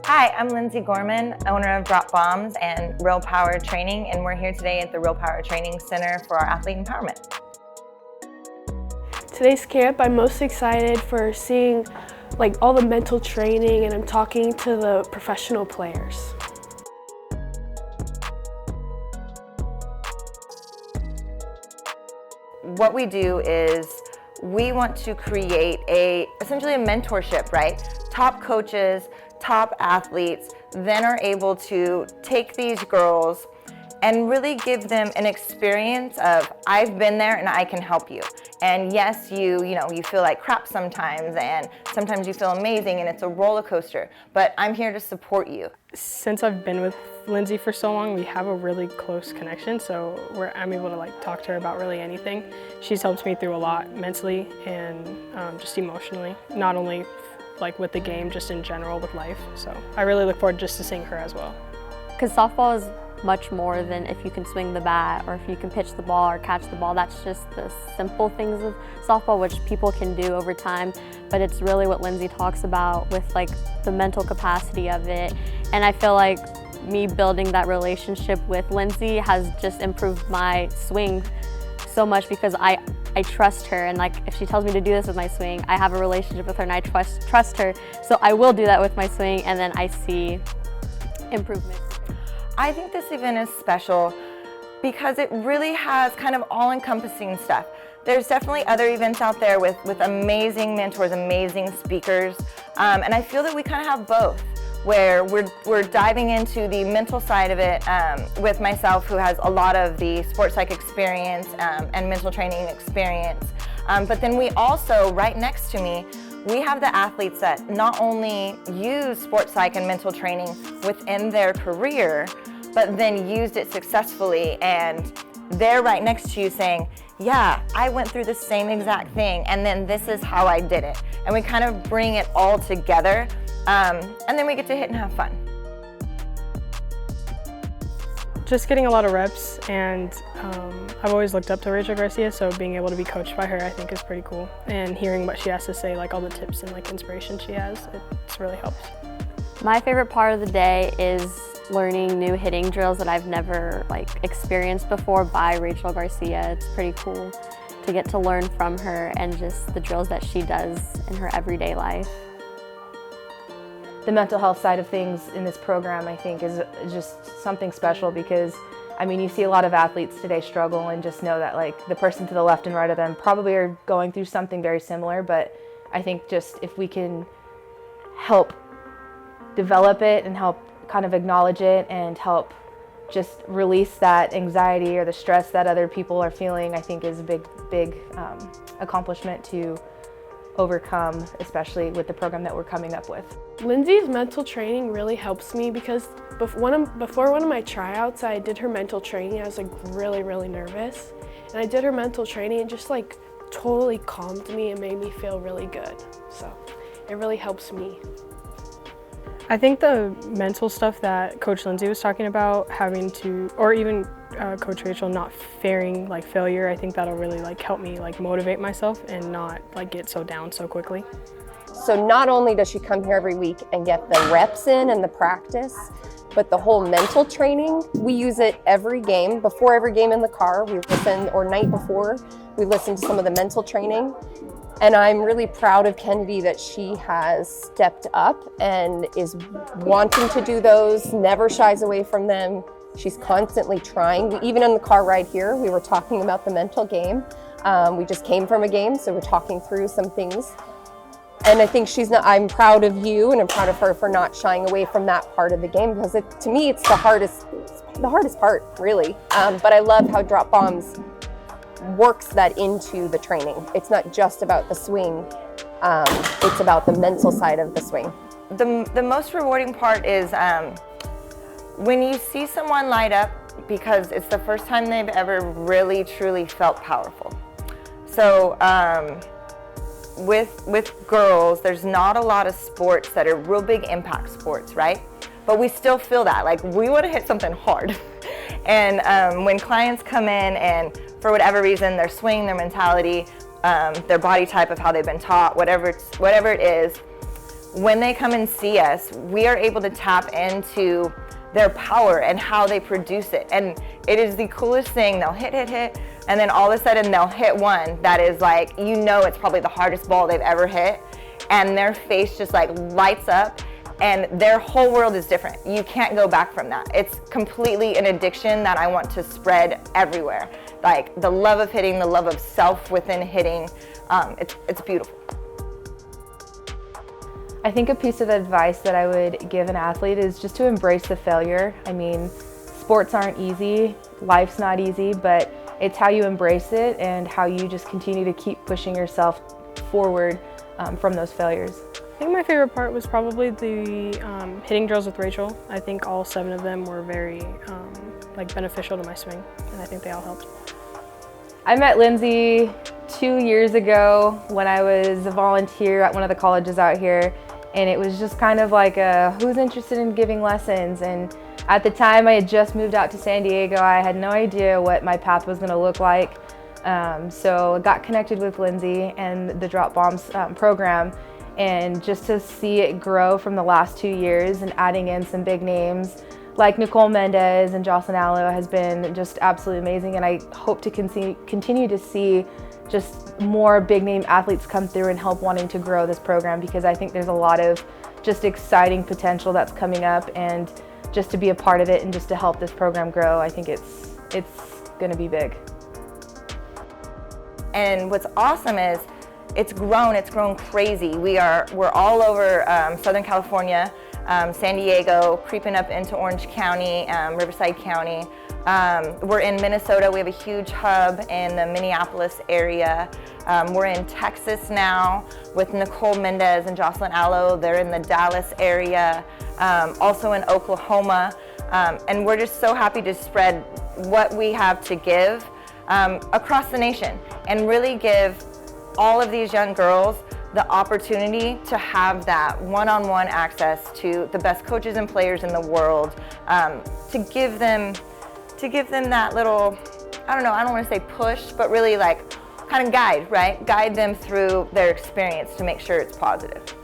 Hi, I'm Lindsey Gorman, owner of Dropbombs and Real Power Training, and we're here today at the Real Power Training Center for our athlete empowerment. Today's camp, I'm most excited for seeing all the mental training, and I'm talking to the professional players. What we do is we want to create essentially a mentorship, right? Top coaches, top athletes then are able to take these girls and really give them an experience of, I've been there and I can help you. And yes, you feel like crap sometimes, and sometimes you feel amazing, and it's a roller coaster, but I'm here to support you. Since I've been with Lindsey for so long, we have a really close connection, so I'm able to talk to her about really anything. She's helped me through a lot mentally and just emotionally, not only with the game, just in general with life. So I really look forward just to seeing her as well. Because softball is much more than if you can swing the bat or if you can pitch the ball or catch the ball. That's just the simple things of softball, which people can do over time. But it's really what Lindsey talks about with the mental capacity of it. And I feel like me building that relationship with Lindsey has just improved my swing so much, because I trust her, and if she tells me to do this with my swing, I have a relationship with her and I trust her. So I will do that with my swing, and then I see improvement. I think this event is special because it really has kind of all-encompassing stuff. There's definitely other events out there with amazing mentors, amazing speakers, and I feel that we kind of have both, where we're diving into the mental side of it with myself, who has a lot of the sports psych experience and mental training experience. But then we also, right next to me, we have the athletes that not only use sports psych and mental training within their career, but then used it successfully, and they're right next to you saying, yeah, I went through the same exact thing, and then this is how I did it. And we kind of bring it all together, and then we get to hit and have fun. Just getting a lot of reps, and I've always looked up to Rachel Garcia, so being able to be coached by her I think is pretty cool. And hearing what she has to say, all the tips and inspiration she has, it's really helped. My favorite part of the day is learning new hitting drills that I've never experienced before by Rachel Garcia. It's pretty cool to get to learn from her and just the drills that she does in her everyday life. The mental health side of things in this program, I think, is just something special, because you see a lot of athletes today struggle, and just know that the person to the left and right of them probably are going through something very similar. But I think just if we can help develop it and help kind of acknowledge it and help just release that anxiety or the stress that other people are feeling, I think is a big accomplishment to overcome, especially with the program that we're coming up with. Lindsey's mental training really helps me, because before one of my tryouts, I did her mental training. I was really, really nervous, and I did her mental training, and just totally calmed me and made me feel really good. So it really helps me. I think the mental stuff that Coach Lindsey was talking about, having to, or even Coach Rachel, not fearing failure, I think that'll really help me motivate myself and not get so down so quickly. So not only does she come here every week and get the reps in and the practice, but the whole mental training, we use it every game. Before every game in the car, we listen, or night before, we listen to some of the mental training. And I'm really proud of Kennedy that she has stepped up and is wanting to do those, never shies away from them. She's constantly trying. Even in the car ride here, we were talking about the mental game. We just came from a game, so we're talking through some things. And I think I'm proud of you, and I'm proud of her for not shying away from that part of the game, because to me, it's the hardest part, really. But I love how Dropbombs works that into the training. It's not just about the swing, it's about the mental side of the swing. The most rewarding part is when you see someone light up, because it's the first time they've ever really truly felt powerful. So with girls, there's not a lot of sports that are real big impact sports, right? But we still feel that, we want to hit something hard. And when clients come in and for whatever reason, their swing, their mentality, their body type of how they've been taught, whatever it is, when they come and see us, we are able to tap into their power and how they produce it. And it is the coolest thing. They'll hit, and then all of a sudden they'll hit one that is like, it's probably the hardest ball they've ever hit, and their face just like lights up, and their whole world is different. You can't go back from that. It's completely an addiction that I want to spread everywhere. Like the love of hitting, the love of self within hitting, it's beautiful. I think a piece of advice that I would give an athlete is just to embrace the failure. I mean, sports aren't easy, life's not easy, but it's how you embrace it and how you just continue to keep pushing yourself forward from those failures. I think my favorite part was probably the hitting drills with Rachel. I think all 7 of them were very beneficial to my swing, and I think they all helped. I met Lindsey 2 years ago when I was a volunteer at one of the colleges out here, and it was just kind of like who's interested in giving lessons. And at the time I had just moved out to San Diego. I had no idea what my path was going to look like. So I got connected with Lindsey and the Dropbombs program, and just to see it grow from the last 2 years and adding in some big names like Nicole Mendez and Jocelyn Allo has been just absolutely amazing. And I hope to continue to see just more big name athletes come through and help wanting to grow this program, because I think there's a lot of just exciting potential that's coming up, and just to be a part of it and just to help this program grow, I think it's going to be big. And what's awesome is it's grown crazy. We're all over Southern California, San Diego, creeping up into Orange County, Riverside County. We're in Minnesota. We have a huge hub in the Minneapolis area. We're in Texas now with Nicole Mendez and Jocelyn Allo. They're in the Dallas area, also in Oklahoma. And we're just so happy to spread what we have to give across the nation, and really give all of these young girls the opportunity to have that one-on-one access to the best coaches and players in the world, to give them that little, I don't want to say push, but really like kind of guide them through their experience to make sure it's positive.